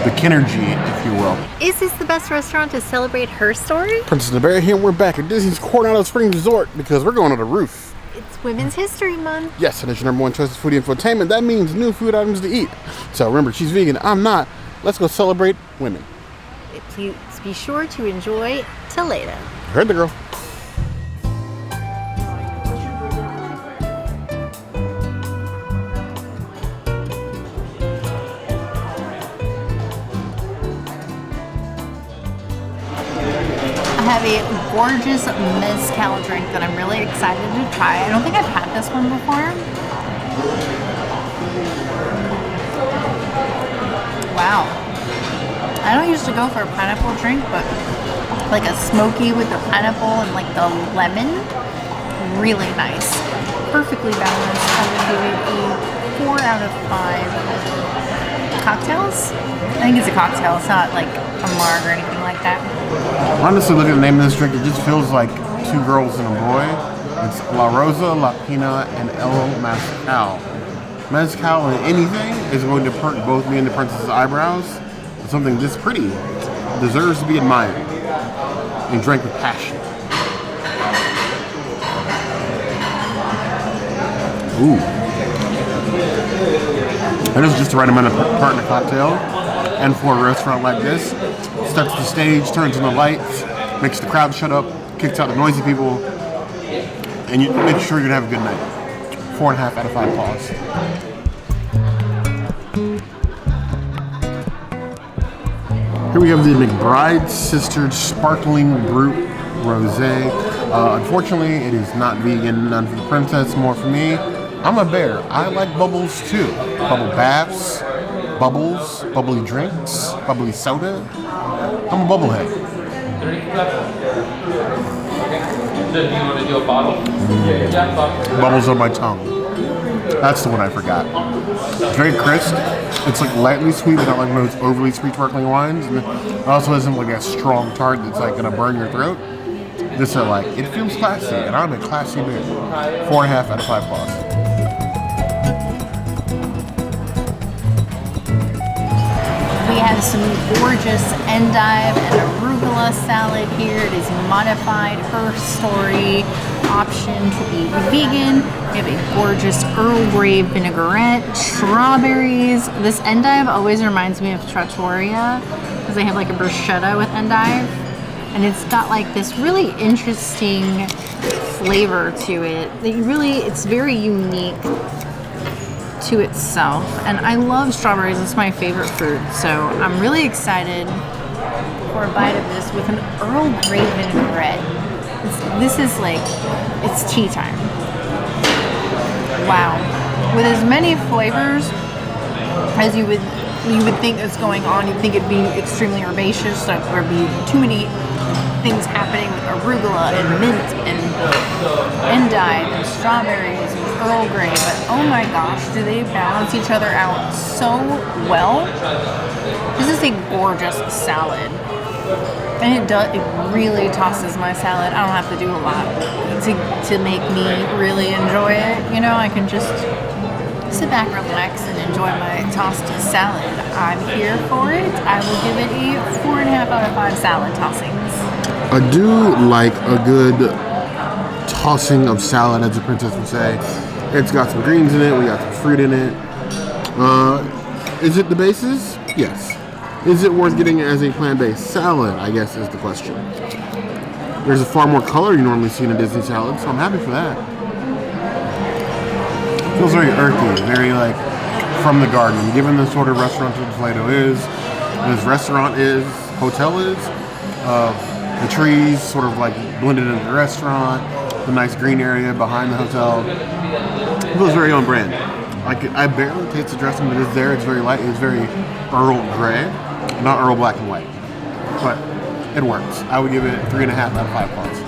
the Kinergy, if you will. Is this the best restaurant to celebrate her story? Princess and the Bear here, and we're back at Disney's Coronado Springs Resort because we're going on the roof. It's Women's History Month. Yes, and it's your #1 choice of foodie infotainment. That means new food items to eat. So remember, she's vegan, I'm not. Let's go celebrate women. Please be sure to enjoy Toledo. You heard the girl. I have a gorgeous Mezcal drink that I'm really excited to try. I don't think I've had this one before. Wow. I don't usually go for a pineapple drink, but like a smoky with the pineapple and like the lemon, really nice. Perfectly balanced. I would give it a 4 out of 5 cocktails. I think it's a cocktail. It's not like a marg or anything like that. Honestly, looking at the name of this drink, it just feels like 2 girls and a boy. It's La Rosa, La Piña, and El Mezcal. Mezcal and anything is going to perk both me and the princess's eyebrows. Something this pretty deserves to be admired and drank with passion. Ooh. That is just the right amount of part in a cocktail. And for a restaurant like this, sets the stage, turns on the lights, makes the crowd shut up, kicks out the noisy people, and you make sure you're gonna have a good night. 4.5 out of 5 paws. Here we have the McBride Sistered Sparkling Brut Rosé. Unfortunately, it is not vegan, none for the princess, more for me. I'm a bear. I like bubbles too. Bubble baths, bubbles, bubbly drinks, bubbly soda. I'm a bubblehead. Do you want to do a bottle? Bubbles on my tongue. That's the one I forgot. It's very crisp. It's like lightly sweet, but not like those overly sweet sparkling wines. And it also isn't like a strong tart that's like gonna burn your throat. This are like, it feels classy, and I'm a classy bear. 4.5 out of 5 paws. We have some gorgeous endive and arugula salad here. It is modified Her Story option to be vegan. We have a gorgeous Earl Grey vinaigrette, strawberries. This endive always reminds me of trattoria because they have like a bruschetta with endive. And it's got like this really interesting flavor to it. It's very unique to itself, and I love strawberries. It's my favorite fruit, so I'm really excited for a bite of this with an Earl Grey vinaigrette. This is like, it's tea time. Wow. With as many flavors as you would think is going on, you'd think it'd be extremely herbaceous, like there'd be too many things happening with arugula and mint and endive and strawberries and Earl Grey, but oh my gosh, do they balance each other out so well. This is a gorgeous salad, and it really tosses my salad. I don't have to do a lot to make me really enjoy it. You know, I can just sit back, relax, and enjoy my tossed salad. I'm here for it. I will give it a 4.5 out of 5 salad tossings. I do like a good tossing of salad, as the princess would say. It's got some greens in it, we got some fruit in it. Is it the basis? Yes. Is it worth getting as a plant-based salad, I guess is the question. There's a far more color you normally see in a Disney salad, so I'm happy for that. It feels very earthy, very like from the garden, given the sort of restaurant that Toledo is, this restaurant is, hotel is. The trees sort of like blended into the restaurant, the nice green area behind the hotel. It feels very on brand. I barely taste the dressing, but it's there. It's very light. It's very Earl Grey, not Earl Black and White. But it works. I would give it 3.5 out of 5 paws.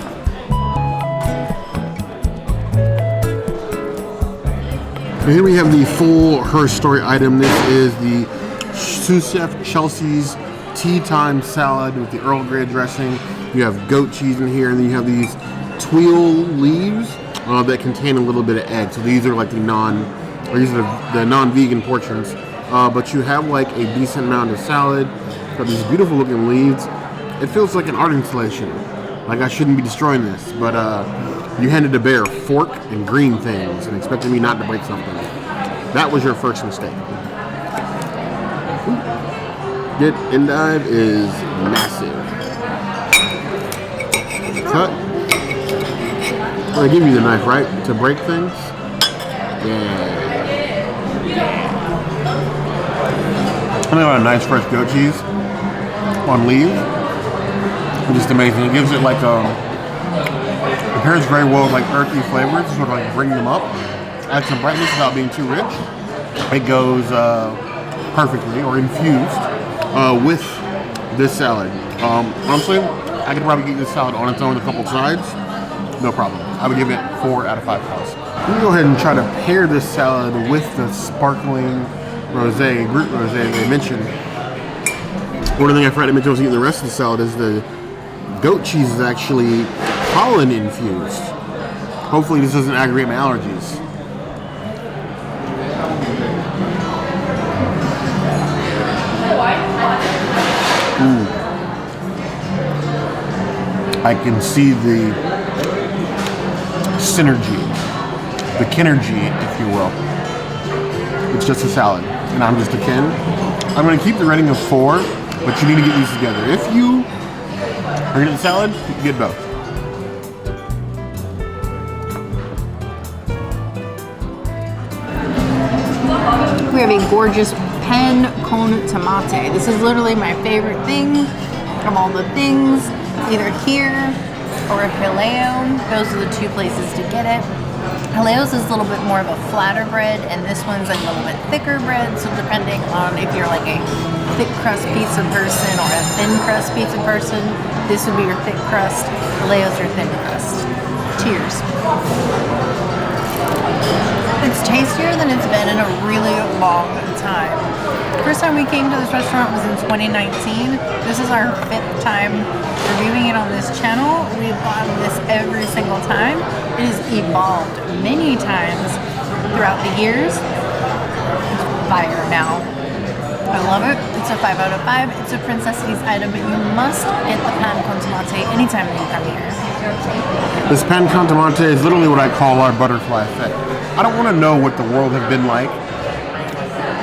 And here we have the full Her Story item. This is the Sous Chef Chelsea's Tea Time Salad with the Earl Grey dressing. You have goat cheese in here, and then you have these tuile leaves that contain a little bit of egg. So these are like the non-vegan portions but you have like a decent amount of salad. Got these beautiful looking leaves. It feels like an art installation. Like I shouldn't be destroying this, but you handed the bear fork and green things and expected me not to break something. That was your first mistake. Get Endive is massive. Cut. Well, they give you the knife, right? To break things? Yeah. And they got a nice fresh goat cheese on leave. It's just amazing. It gives it like it pairs very well with like earthy flavors, sort of like bring them up. Adds some brightness without being too rich. It goes perfectly or infused with this salad. Honestly, I could probably eat this salad on its own with a couple sides. No problem. I would give it 4 out of 5 stars. Let me go ahead and try to pair this salad with the sparkling rosé, Brut rosé they mentioned. One thing I forgot to mention was eating the rest of the salad is the goat cheese is actually pollen infused. Hopefully this doesn't aggravate my allergies. I can see the synergy, the kinergy, if you will. It's just a salad, and I'm just a kin. I'm going to keep the rating of 4, but you need to get these together. If you are going to get the salad, you can get both. We have a gorgeous pen con tomate. This is literally my favorite thing of all the things, either here or Julio. Those are the two places to get it. Julio's is a little bit more of a flatter bread, and this one's a little bit thicker bread, so depending on if you're like a thick crust pizza person or a thin crust pizza person, this would be your thick crust. Julio's your thin crust. Cheers. It's tastier than it's been in a really long time. First time we came to this restaurant was in 2019. This is our 5th time reviewing it on this channel. We've gotten this every single time. It has evolved many times throughout the years. It's fire now. I love it. It's a 5 out of 5. It's a Princessity's item, but you must get the pan con tomate anytime that you come here. This pan con tomate is literally what I call our butterfly effect. I don't want to know what the world had been like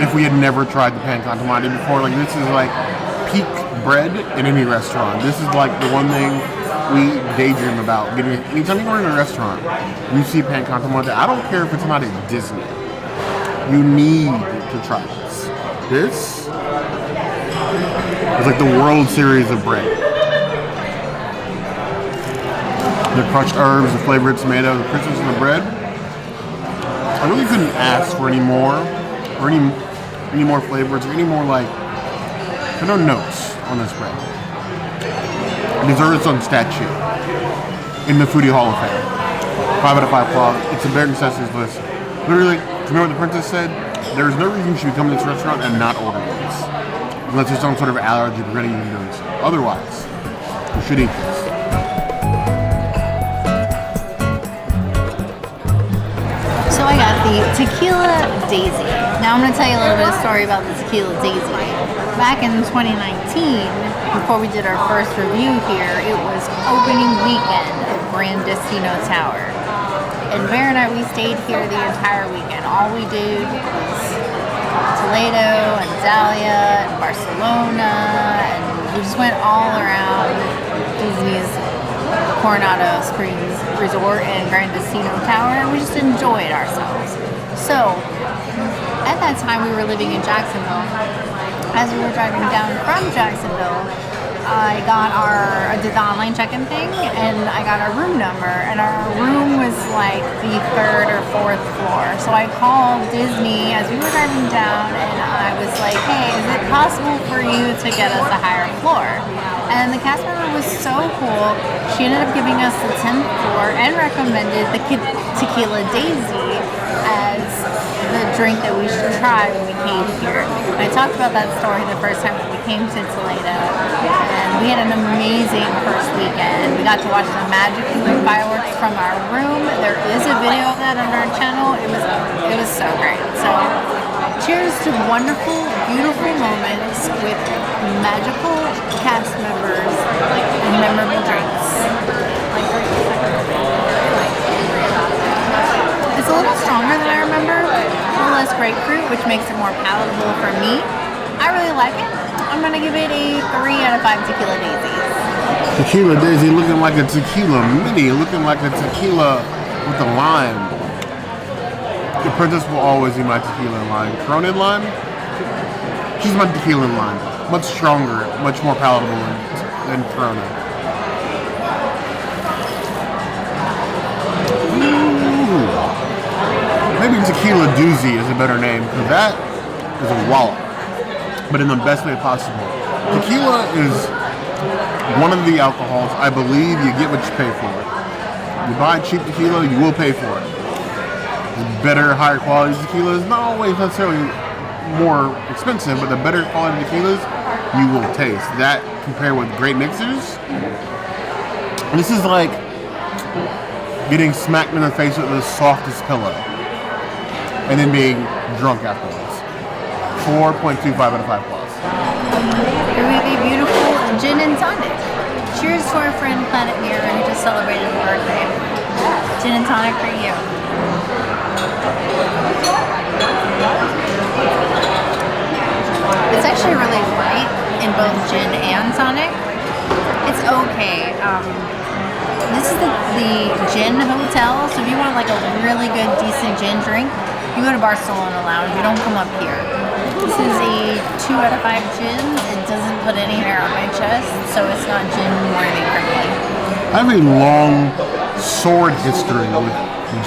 if we had never tried the pan con tomate before. Like, this is like peak bread in any restaurant. This is like the one thing we daydream about. Anytime you go in a restaurant, you see pan con tomate. I don't care if it's not at Disney. You need to try this. This is like the World Series of bread. The crushed herbs, the flavored tomato, the crispness of the bread. I really couldn't ask for any more, or any more flavors, or any more like, there are no notes on this bread. It deserves its own statue in the Foodie Hall of Fame. 5 out of 5 claws. It's a bare necessities list. Literally, to remember what the princess said, there is no reason you should come to this restaurant and not order this, unless there's some sort of allergy preventing you from doing so. Otherwise, you should eat this. So I got the Tequila Daisy. Now I'm going to tell you a little bit of story about the Tequila Daisy. Back in 2019, before we did our first review here, it was opening weekend of Gran Destino Tower. And Bear and I, we stayed here the entire weekend. All we did was Toledo and Dahlia and Barcelona, and we just went all around Disney's Coronado Springs Resort and Gran Destino Tower, and we just enjoyed ourselves. So, at that time we were living in Jacksonville. As we were driving down from Jacksonville, I did the online check-in thing, and I got our room number, and our room was like the 3rd or 4th floor. So I called Disney as we were driving down, and I was like, hey, is it possible for you to get us a higher floor? And the cast member was so cool. She ended up giving us the 10th floor and recommended the Tequila Daisy as the drink that we should try when we came here. I talked about that story the first time that we came to Toledo, and we had an amazing first weekend. We got to watch the Magic Kingdom fireworks from our room. There is a video of that on our channel. It was so great. So Cheers to wonderful, beautiful moments with magical cast members and memorable drinks. It's a little stronger than I remember, a little less grapefruit, which makes it more palatable for me. I really like it. I'm going to give it a 3 out of 5 tequila daisies. Tequila daisy looking like a tequila mini, looking like a tequila with a lime. The princess will always be my tequila and lime. Corona and lime? She's my tequila and lime. Much stronger, much more palatable than Corona. Ooh. Maybe tequila doozy is a better name, because that is a wallop, but in the best way possible. Tequila is one of the alcohols, I believe you get what you pay for. You buy cheap tequila, you will pay for it. Better, higher quality tequila is not always necessarily more expensive, but the better quality tequilas you will taste. That compared with great mixers, this is like getting smacked in the face with the softest pillow and then being drunk afterwards. 4.25 out of 5 plus. Here we have a beautiful gin and tonic. Cheers to our friend Planet Mirror who just celebrated her birthday. Gin and tonic for you. It's actually really light in both gin and tonic. It's okay. This is the gin hotel, so if you want like a really good, decent gin drink, you go to Barcelona Lounge. You don't come up here. This is a 2 out of 5 gins. It doesn't put any hair on my chest, so it's not gin worthy for me. I have a long, sordid history with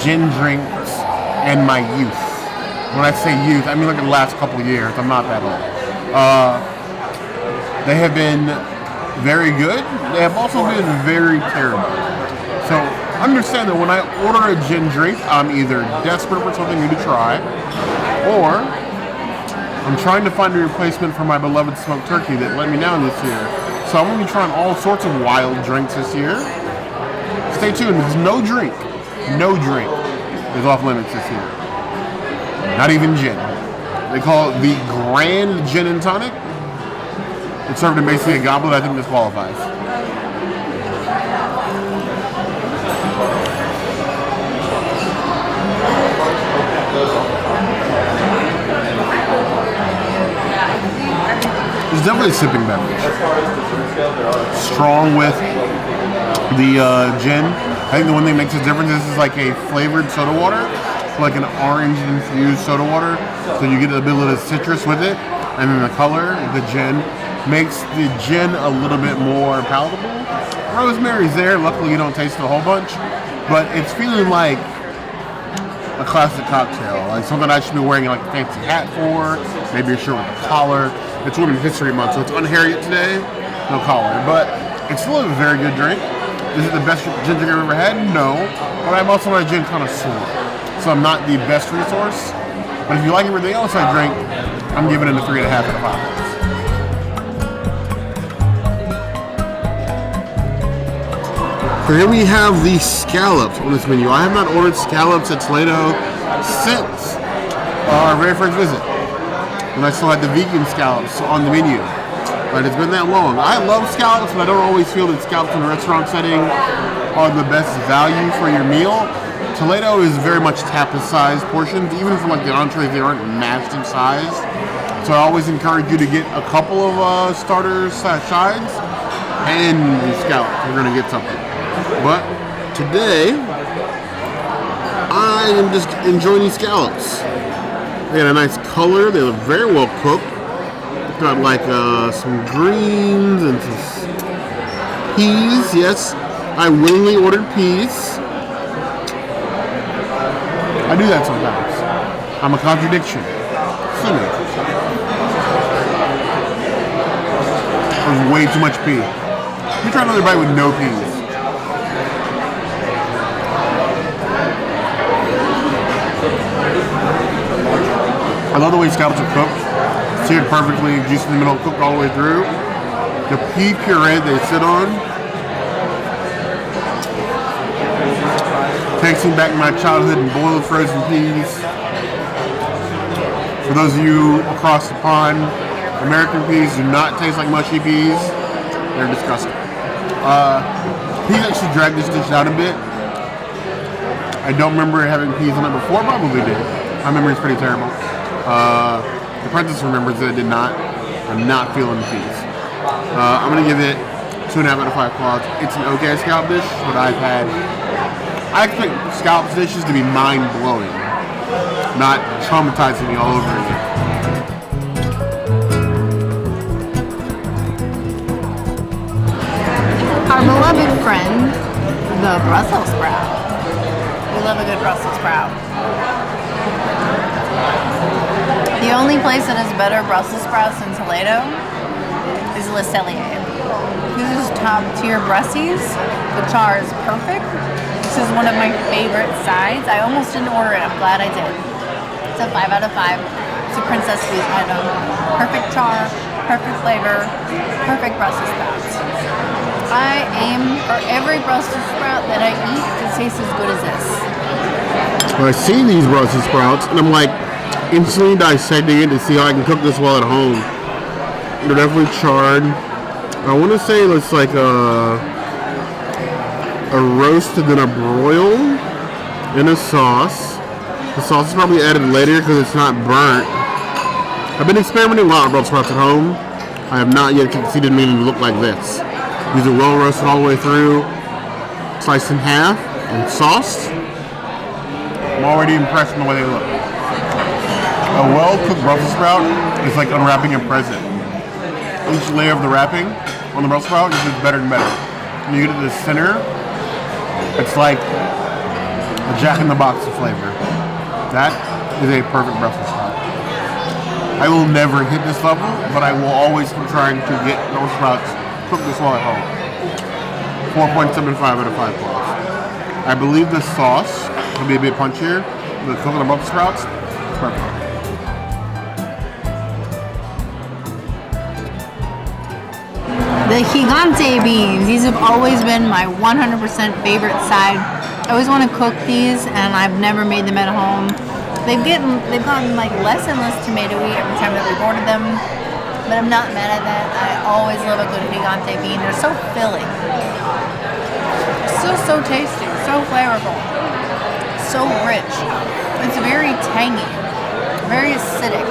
gin drinks and my youth. When I say youth, I mean like the last couple of years. I'm not that old. They have been very good. They have also been very terrible. So understand that when I order a gin drink, I'm either desperate for something new to try, or I'm trying to find a replacement for my beloved smoked turkey that let me down this year. So I'm going to be trying all sorts of wild drinks this year. Stay tuned, because no drink is off limits this year. Not even gin. They call it the Gran Gin and Tonic. It's served in basically a goblet. I think this qualifies. It's definitely a sipping beverage. Strong with the gin. I think the one thing that makes a difference is this is like a flavored soda water, like an orange infused soda water. So you get a bit of citrus with it, and then the color, the gin, makes the gin a little bit more palatable. Rosemary's there. Luckily, you don't taste it a whole bunch, but it's feeling like a classic cocktail, like something I should be wearing like a fancy hat for, maybe a shirt with a collar. It's Women's History Month, so it's unhairy today, no collar, but it's still a very good drink. Is it the best gin drink I've ever had? No, but I'm also not a gin connoisseur, so I'm not the best resource. But if you like everything else I drink, I'm giving it a 3.5 out of 5. So here we have the scallops on this menu. I have not ordered scallops at Toledo since our very first visit, when I still had the vegan scallops on the menu. But it's been that long. I love scallops, but I don't always feel that scallops in a restaurant setting are the best value for your meal. Toledo is very much tapas-sized portions. Even for like the entrees, they aren't massive sized. So I always encourage you to get a couple of starters, sides, and the scallops. You're gonna get something. But today, I am just enjoying these scallops. They got a nice color. They look very well cooked. Got like some greens and some peas. Yes, I willingly ordered peas. I do that sometimes. I'm a contradiction. See me. There's way too much pea. You try another bite with no peas. I love the way scallops are cooked. Seared perfectly, juice in the middle, cooked all the way through. The pea puree they sit on takes me back to my childhood and boiled frozen peas. For those of you across the pond, American peas do not taste like mushy peas. They're disgusting. Peas actually drag this dish out a bit. I don't remember having peas on it before. Probably did. My memory is pretty terrible. The princess remembers that it did not. I'm not feeling the peas. I'm gonna give it 2.5 out of 5 claws. It's an okay scallop dish, but I expect scallop dishes to be mind-blowing, not traumatizing me all over again. Our beloved friend, the Brussels sprout. We love a good Brussels sprout. The only place that has better Brussels sprouts in Toledo is Le Cellier. This is top tier Brussies. The char is perfect. This is one of my favorite sides. I almost didn't order it. I'm glad I did. It's a 5 out of 5. It's a princess food item. Perfect char, perfect flavor, perfect Brussels sprouts. I aim for every Brussels sprout that I eat to taste as good as this. I see these Brussels sprouts and I'm like instantly dissecting it to see how I can cook this well at home. They're definitely charred. I want to say it's like a roasted and a broil in a sauce. The sauce is probably added later because it's not burnt. I've been experimenting a lot with Brussels sprouts at home. I have not yet succeeded in making them look like this. These are well roasted all the way through, sliced in half, and sauced. I'm already impressed with the way they look. A well-cooked Brussels sprout is like unwrapping a present. Each layer of the wrapping on the Brussels sprout is just better and better. When you get to the center, it's like a Jack-in-the-Box of flavor. That is a perfect Brussels sprout. I will never hit this level, but I will always keep trying to get Brussels sprouts cooked this well at home. 4.75 out of 5 claws. I believe the sauce will be a bit punchier. The cooking of Brussels sprouts, perfect. The gigante beans. These have always been my 100% favorite side. I always want to cook these, and I've never made them at home. They've gotten like less and less tomatoey every time that we've ordered them, but I'm not mad at that. I always love a good gigante bean. They're so filling, so tasty, so flavorful, so rich. It's very tangy, very acidic.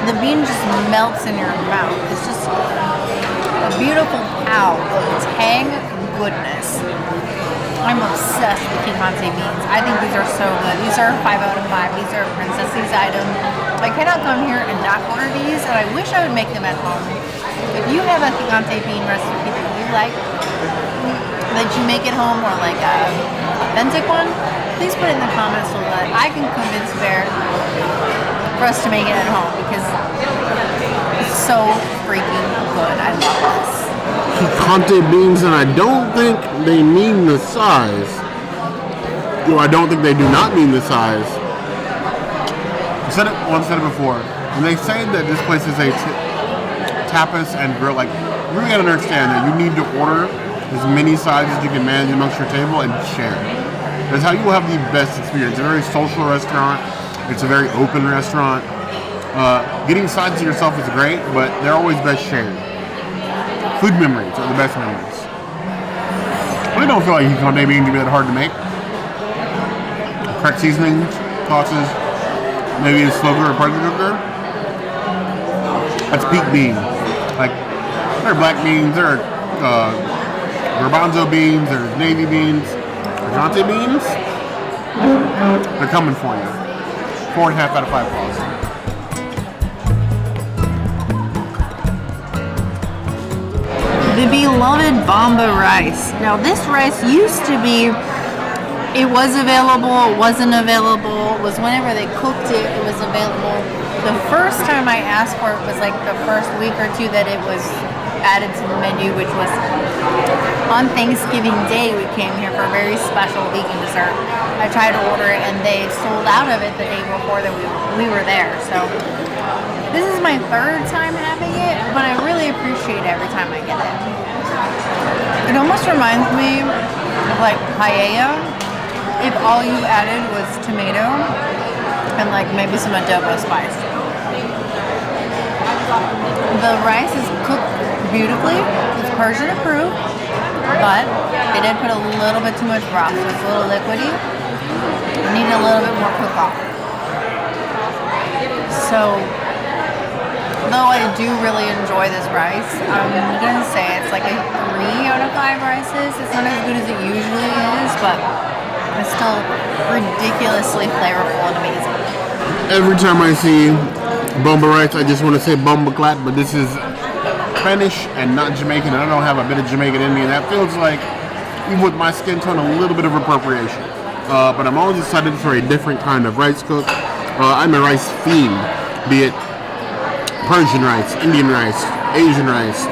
The bean just melts in your mouth. It's just a beautiful pow of tang goodness. I'm obsessed with gigante beans. I think these are so good. These are 5 out of 5. These are princesses item. I cannot come here and not order these, and I wish I would make them at home. If you have a gigante bean recipe that you like, that you make at home, or like a authentic one, please put it in the comments so that I can convince Bear for us to make it at home, because it's so freaking good. I love this. Gigante beans, and I don't think they mean the size. Well, I don't think they do not mean the size. I said it before. When they say that this place is a tapas and grill, like, you really gotta understand that you need to order as many sides as you can manage amongst your table and share. That's how you will have the best experience. It's a very social restaurant. It's a very open restaurant. Getting sides to yourself is great, but they're always best shared. Food memories are the best memories. I don't feel like gigante beans can be that hard to make. Correct seasoning, sauces, maybe a slow cooker or pressure cooker. That's peak bean. Like, there are black beans, there are garbanzo beans, there's navy beans, gigante beans. They're coming for you. 4.5 out of 5 claws. The beloved Bomba rice. Now this rice used to be, it was available, it wasn't available, it was whenever they cooked it, it was available. The first time I asked for it was like the first week or two that it was added to the menu, which was on Thanksgiving Day. We came here for a very special vegan dessert. I tried to order it and they sold out of it the day before that we were there. So this is my 3rd time having it, but I really appreciate it every time I get it. It almost reminds me of like paella if all you added was tomato and like maybe some adobo spice. The rice is cooked beautifully. It's Persian approved, but they did put a little bit too much broth, so it's a little liquidy. It needed a little bit more cook off. So, though I do really enjoy this rice, I'm gonna say it's like a 3 out of 5 rices. It's not as good as it usually is, but it's still ridiculously flavorful and amazing. Every time I see bomba rice, I just want to say bomba clat, but this is Spanish and not Jamaican, and I don't have a bit of Jamaican in me, and that feels like, even with my skin tone, a little bit of appropriation. But I'm always excited for a different kind of rice cook. I'm a rice fiend, be it Persian rice, Indian rice, Asian rice,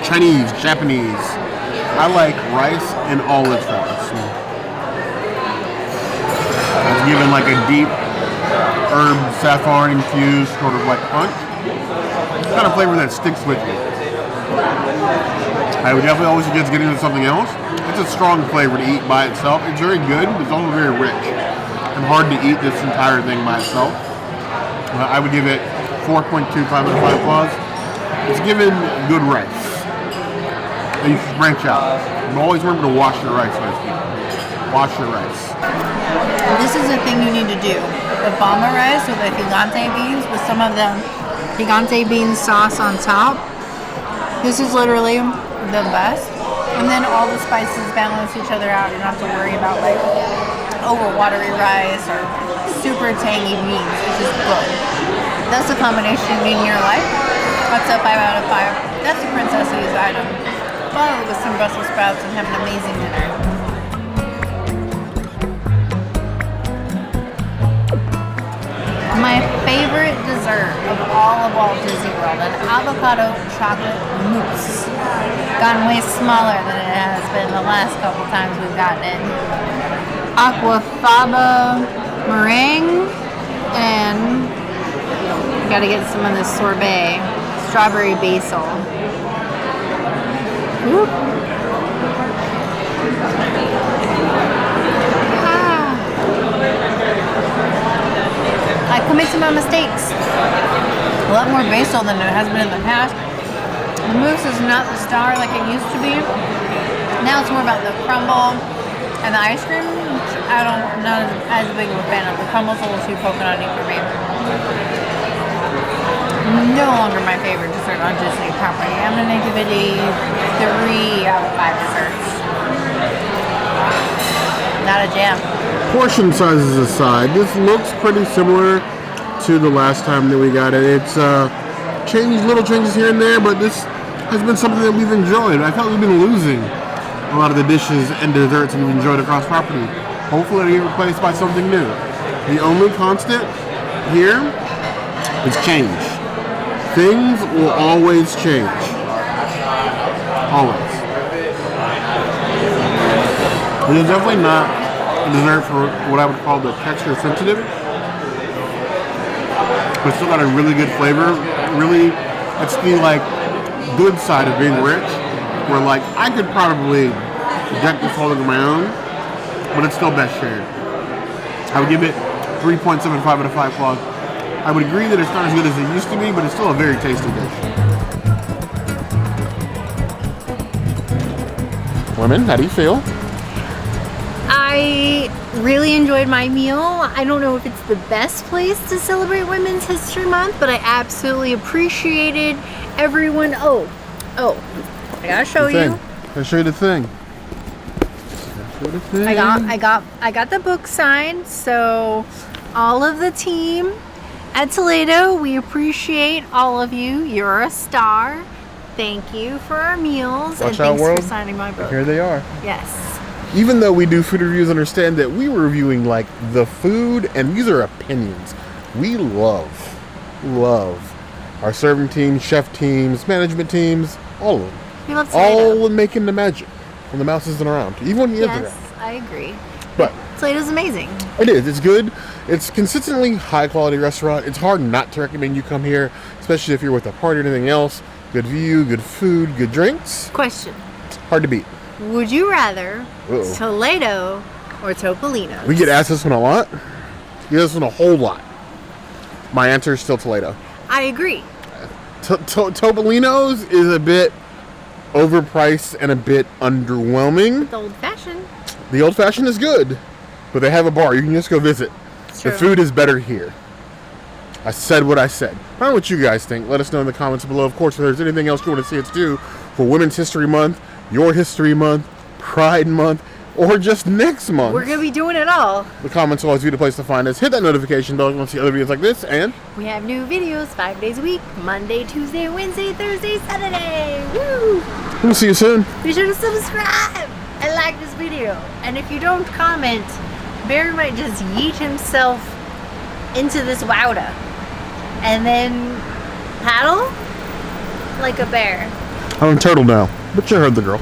Chinese, Japanese. I like rice in all its forms. It's given like a deep herb saffron infused sort of like punch. It's kind of flavor that sticks with me. I would definitely always suggest getting into something else. It's a strong flavor to eat by itself. It's very good, but it's also very rich and hard to eat this entire thing by itself. I would give it 4.25 out of 5 claws. It's given good rice. And you should branch out. But always remember to wash your rice, guys. Wash your rice. This is the thing you need to do. The bomba rice with the gigante beans with some of the gigante bean sauce on top. This is literally the best. And then all the spices balance each other out. You don't have to worry about like over watery rice or super tangy beans. It's just good. That's the combination you need in your life. That's a 5 out of 5. That's a princess's item. Follow it with some Brussels sprouts and have an amazing dinner. My favorite dessert of all of Walt Disney World, an avocado chocolate mousse. Gotten way smaller than it has been the last couple times we've gotten it. Aquafaba meringue, and gotta get some of this sorbet. Strawberry basil. Whoop. I could make some more mistakes. A lot more basil than it has been in the past. The mousse is not the star like it used to be. Now it's more about the crumble and the ice cream, which I'm not as big of a fan of. The crumble's a little too coconutty for me. No longer my favorite dessert on Disney property. I'm gonna give it a 3 out of 5 desserts. Not a jam. Portion sizes aside, this looks pretty similar to the last time that we got it. It's changed, little changes here and there, but this has been something that we've enjoyed. I felt we've been losing a lot of the dishes and desserts we've enjoyed across property. Hopefully it'll get replaced by something new. The only constant here is change. Things will always change. Always. It is definitely not a dessert for what I would call the texture sensitive, but still got a really good flavor. Really, it's the like good side of being rich, where like I could probably deck this whole thing on my own, but it's still best shared. I would give it 3.75 out of 5 claws. I would agree that it's not as good as it used to be, but it's still a very tasty dish. Women, how do you feel? I really enjoyed my meal. I don't know if it's the best place to celebrate Women's History Month, but I absolutely appreciated everyone. Oh, I gotta show you. I'll show you the thing. I got the book signed, so all of the team at Toledo, we appreciate all of you. You're a star. Thank you for our meals, and thanks for signing my book. Here they are. Yes. Even though we do food reviews, understand that we were reviewing like the food, and these are opinions. We love our serving teams, chef teams, management teams, all of them. We love Toledo. All in making the magic when the mouse isn't around, even when he is around. Yes, I agree. But Toledo's amazing. It is. It's good. It's consistently high quality restaurant. It's hard not to recommend you come here, especially if you're with a party or anything else. Good view, good food, good drinks. Question. Hard to beat. Would you rather Toledo or Topolino? We get asked this one a lot. We get this one a whole lot. My answer is still Toledo. I agree. Topolino's is a bit overpriced and a bit underwhelming. The old fashioned. The old fashioned is good, but they have a bar. You can just go visit. The food is better here. I said what I said. I don't know what you guys think. Let us know in the comments below. Of course, if there's anything else you want to see us do for Women's History Month, Your History Month, Pride Month, or just next month. We're going to be doing it all. The comments will always be the place to find us. Hit that notification bell if you want to see other videos like this, and we have new videos 5 days a week. Monday, Tuesday, Wednesday, Thursday, Saturday. Woo! we'll see you soon. Be sure to subscribe and like this video. And if you don't comment, Barry might just yeet himself into this wowda and then paddle like a bear. I'm a turtle now, but you heard the girl.